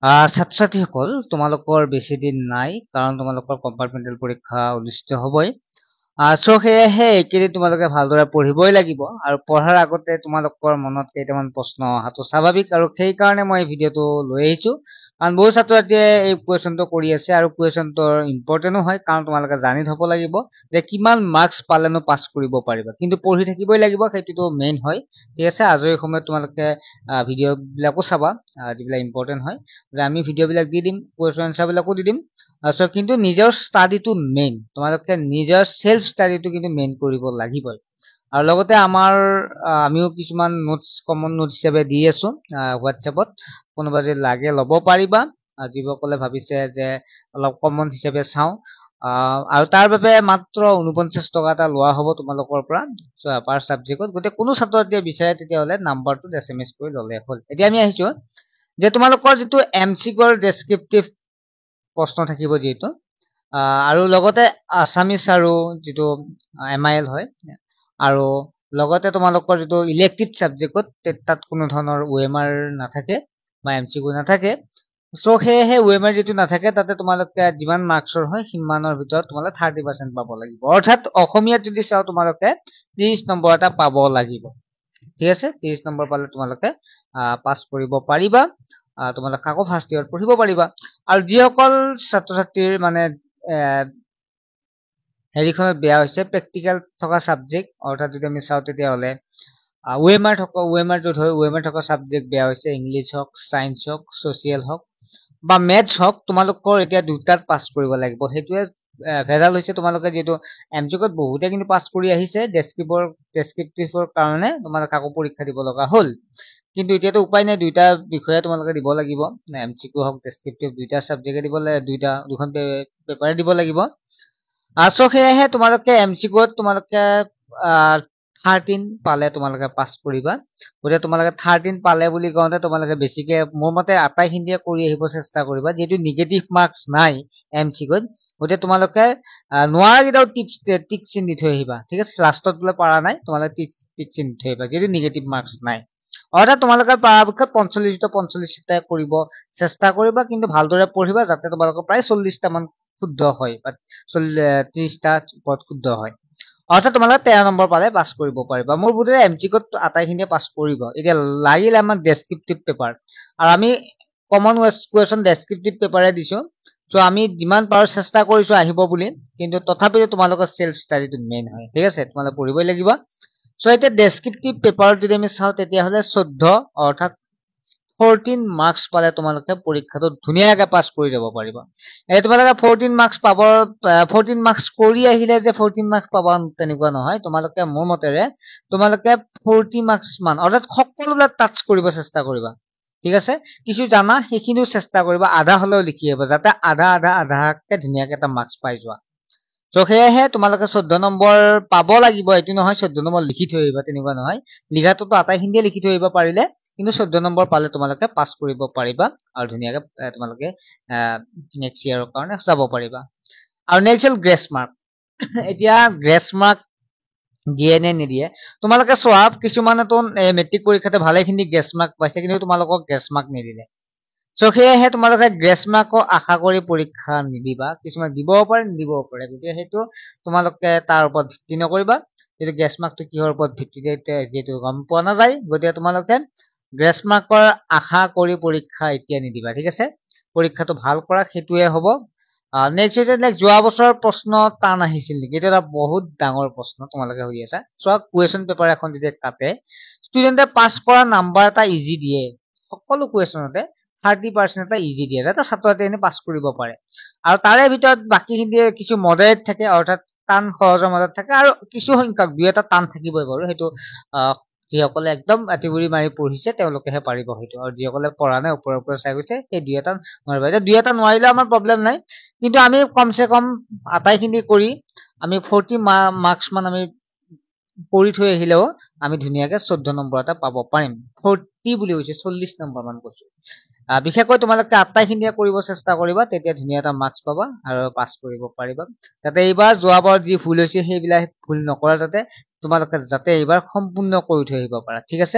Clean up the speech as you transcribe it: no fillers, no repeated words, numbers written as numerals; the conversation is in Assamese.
ছাত্ৰ-ছাত্ৰীসকল তোমালোকৰ বেছি দিন নাই কাৰণ তোমালোকৰ কম্পাৰ্টমেণ্টেল পৰীক্ষা অনুষ্ঠিত হ'বই সো সেয়েহে এইকেইদিন তোমালোকে ভালদৰে পঢ়িবই লাগিব আৰু পঢ়াৰ আগতে তোমালোকৰ মনত কেইটামান প্ৰশ্ন অহাটো স্বাভাৱিক আৰু সেইকাৰণে মই এই ভিডিঅ'টো লৈ আহিছো কাৰণ বহু ছাত্ৰ ছাত্ৰীয়ে এই কুৱেশ্যনটো কৰি আছে আৰু কুৱেশ্যনটোৰ ইম্পৰ্টেণ্টো হয় কাৰণ তোমালোকে জানি থ'ব লাগিব যে কিমান মাৰ্কছ পালেনো পাছ কৰিব পাৰিবা কিন্তু পঢ়ি থাকিবই লাগিব সেইটোতো মেইন হয় ঠিক আছে আজৰি সময়ত তোমালোকে ভিডিঅ'বিলাকো চাবা যিবিলাক ইম্পৰ্টেণ্ট হয় আমি ভিডিঅ'বিলাক দি দিম কুৱেশ্যন এনচাৰবিলাকো দি দিম কিন্তু নিজৰ ষ্টাডিটো মেইন তোমালোকে নিজৰ সেলফ ষ্টাডিটো কিন্তু মেইন কৰিব লাগিবই আৰু লগতে আমিও কিছুমান নোটছ কমন নোটছ হিচাপে দি আছো হোৱাটছএপত কোনোবা যদি লাগে ল'ব পাৰিবা যিসকলে ভাবিছে যে অলপ কমন হিচাপে চাওঁ আৰু তাৰ বাবে মাত্ৰ 49 টকা এটা লোৱা হ'ব তোমালোকৰ পৰা পাৰ ছাবজেক্টত গতিকে কোনো ছাত্ৰ ছাত্ৰীয়ে বিচাৰে তেতিয়াহ'লে নাম্বাৰটোত SMS কৰি ল'লে হ'ল এতিয়া আমি আহিছো যে তোমালোকৰ যিটো MCQৰ ডেছক্ৰিপটিভ প্ৰশ্ন থাকিব যিহেতু আৰু লগতে আছামিজ আৰু যিটো MIL হয় আৰু লগতে তোমালোকৰ যিটো ইলেক্টিভ ছাবজেক্টত তাত কোনো ধৰণৰ OMR নাথাকে বা MCQ নাথাকে সো সেয়েহে OMR যিটো নাথাকে তাতে তোমালোকে যিমান মাৰ্কছৰ হয় সিমানৰ ভিতৰত তোমালোকে 30% পাব লাগিব অৰ্থাৎ অসমীয়াত যদি চাও তোমালোকে 30 নম্বৰ এটা পাব লাগিব ঠিক আছে 30 নম্বৰ পালে তোমালোকে পাছ কৰিব পাৰিবা তোমালোকে আকৌ ফাৰ্ষ্ট ইয়াৰত পঢ়িব পাৰিবা আৰু যিসকল ছাত্ৰ ছাত্ৰীৰ মানে হেৰিখনত বেয়া হৈছে প্ৰেক্টিকেল থকা ছাবজেক্ট অৰ্থাৎ যদি আমি চাওঁ তেতিয়াহ'লে OMR য'ত হয় OMR থকা ছাবজেক্ট বেয়া হৈছে ইংলিছ হওক ছায়েন্স হওক ছ'চিয়েল হওক বা মেথছ হওক তোমালোকৰ এতিয়া দুটাত পাছ কৰিব লাগিব সেইটোৱে ভেজাল হৈছে তোমালোকে যিহেতু MCQত বহুতে কিন্তু পাছ কৰি আহিছে ডেছক্ৰিপটিভৰ কাৰণে তোমালোকে আকৌ পৰীক্ষা দিব লগা হ'ল কিন্তু এতিয়াতো উপায় নাই দুইটা বিষয়ে তোমালোকে দিব লাগিব MCQ হওক ডেছক্ৰিপটিভ দুইটা ছাবজেক্টে দিব লাগে দুখন পেপাৰে দিব লাগিব সো সেয়েহে তোমালোকে MCQত তোমালোকে 13 পালে তোমালোকে পাছ কৰিবা গতিকে তোমালোকে 13 পালে বুলি কওঁতে তোমালোকে বেছিকে মোৰ মতে আটাইখিনিয়ে কৰি আহিব চেষ্টা কৰিবা যিহেতু নিগেটিভ মাৰ্কছ নাই MCQত গতিকে তোমালোকে নোৱাৰা কেইটাও টিক চিন দি থৈ আহিবা ঠিক আছে লাষ্টত বোলে পাৰা নাই তোমালোকে টিক চিন দি থৈ আহিবা যিহেতু নিগেটিভ মাৰ্কছ নাই অৰ্থাৎ তোমালোকে পৰাপক্ষত 45টা কৰিব চেষ্টা কৰিবা কিন্তু ভালদৰে পঢ়িবা যাতে তোমালোকৰ প্ৰায় 40টা মান শুদ্ধ হয় বা 30টা ওপৰত শুদ্ধ হয় অৰ্থাৎ তোমালোকে 13 নম্বৰ পালে পাছ কৰিব পাৰিবা মোৰ বোধেৰে MCQত আটাইখিনিয়ে পাছ কৰিব এতিয়া লাগিলে আমাক ডেছক্ৰিপটিভ পেপাৰ আৰু আমি কমন কুৱেশ্যন ডেছক্ৰিপটিভ পেপাৰে দিছো সো আমি যিমান পাৰো চেষ্টা কৰিছো আহিব বুলি কিন্তু তথাপিও তোমালোকৰ সেলফ ষ্টাডিটো মেইন হয় ঠিক আছে তোমালোকে পঢ়িবই লাগিব সো এতিয়া ডেছক্ৰিপটিভ পেপাৰত যদি আমি চাওঁ তেতিয়াহ'লে 14 অৰ্থাৎ 14 মাৰ্কছ পালে তোমালোকে পৰীক্ষাটো ধুনীয়াকৈ পাছ কৰি যাব পাৰিবা তোমালোকে 14 মাৰ্কছ পাব 14 মাৰ্কছ কৰি আহিলে যে 14 মাৰ্কছ পাবা তেনেকুৱা নহয় তোমালোকে মোৰ মতেৰে তোমালোকে 40 মাৰ্কছ মান অৰ্থাৎ সকলোবিলাক টাচ কৰিব চেষ্টা কৰিবা ঠিক আছে কিছু জানা সেইখিনিও চেষ্টা কৰিবা আধা হলেও লিখি আহিবা যাতে আধাকে ধুনীয়াকৈ এটা মাৰ্কছ পাই যোৱা সো সেয়েহে তোমালোকে 14 নম্বৰ পাব লাগিব এইটো নহয় 14 নম্বৰ লিখি থৈ আহিবা তেনেকুৱা নহয় লিখাটোতো আটাইখিনিয়ে লিখি থৈ আহিব পাৰিলে কিন্তু 14 নম্বৰ পালে তোমালোকে পাছ কৰিব পাৰিবা আৰু ধুনীয়াকৈ তোমালোকে নেক্সট ইয়াৰৰ কাৰণে যাব পাৰিবা আৰু নেক্সট হ'ল গ্ৰেছ মাৰ্ক এতিয়া গ্ৰেছ মাৰ্ক দিয়ে নে নিদিয়ে তোমালোকে চোৱা কিছুমানেতো মেট্ৰিক পৰীক্ষাতে ভালেখিনি গ্ৰেছ মাৰ্ক পাইছে কিন্তু তোমালোকক গ্ৰেছ মাৰ্ক নিদিলে সো সেয়েহে তোমালোকে গ্ৰেছ মাৰ্কো আশা কৰি পৰীক্ষা নিদিবা কিছুমান দিবও পাৰে নিদিবও পাৰে গতিকে সেইটো তোমালোকে তাৰ ওপৰত ভিত্তি নকৰিবা কিন্তু গ্ৰেছ মাৰ্কটো কিহৰ ওপৰত ভিত্তি দিয়ে যিহেতু গম পোৱা নাযায় গতিকে তোমালোকে গ্ৰেছ মাৰ্কৰ আশা কৰি পৰীক্ষা এতিয়া নিদিবা ঠিক আছে পৰীক্ষাটো ভাল কৰা সেইটোৱে হ'ব নেক্সট যোৱা বছৰৰ প্ৰশ্ন টান আহিছিল নেকি এইটো এটা বহুত ডাঙৰ প্ৰশ্ন তোমালোকে সুধি আছা চোৱা কুৱেশ্যন পেপাৰ এখন যেতিয়া কাটে ষ্টুডেণ্টে পাছ কৰা নাম্বাৰ এটা ইজি দিয়ে সকলো কুৱেশ্যনতে 30% এটা ইজি দিয়ে যাতে ছাত্ৰ ছাত্ৰীয়ে পাছ কৰিব পাৰে আৰু তাৰে ভিতৰত বাকীখিনিয়ে কিছু মডাৰেট থাকে অৰ্থাৎ টান সহজৰ মাজত থাকে আৰু কিছু সংখ্যক দুই এটা টান থাকিবই বাৰু সেইটো যিসকলে একদম আতিগুৰি মাৰি পঢ়িছে তেওঁলোকেহে পাৰিব সেইটো আৰু যিসকলে পঢ়া নাই ওপৰে চাই গৈছে সেই দুই এটা নোৱাৰিব এতিয়া দুই এটা নোৱাৰিলে আমাৰ প্ৰব্লেম নাই কিন্তু আমি কমসে কম আটাইখিনি কৰি আমি 40 মাৰ্কছ মান আমি কৰি থৈ আহিলেও আমি ধুনীয়াকৈ 14 নম্বৰ এটা পাব পাৰিম 40 বুলি কৈছে 40 নম্বৰ মান কৈছো বিশেষকৈ তোমালোকে আটাইখিনিয়ে কৰিব চেষ্টা কৰিবা তেতিয়া ধুনীয়া এটা মাৰ্কছ পাবা আৰু পাছ কৰিব পাৰিবা যাতে এইবাৰ যোৱাবাৰ যি ভুল হৈছে সেইবিলাক ভুল নকৰা যাতে তোমালোকে যাতে এইবাৰ সম্পূৰ্ণ কৰি থৈ আহিব পাৰা ঠিক আছে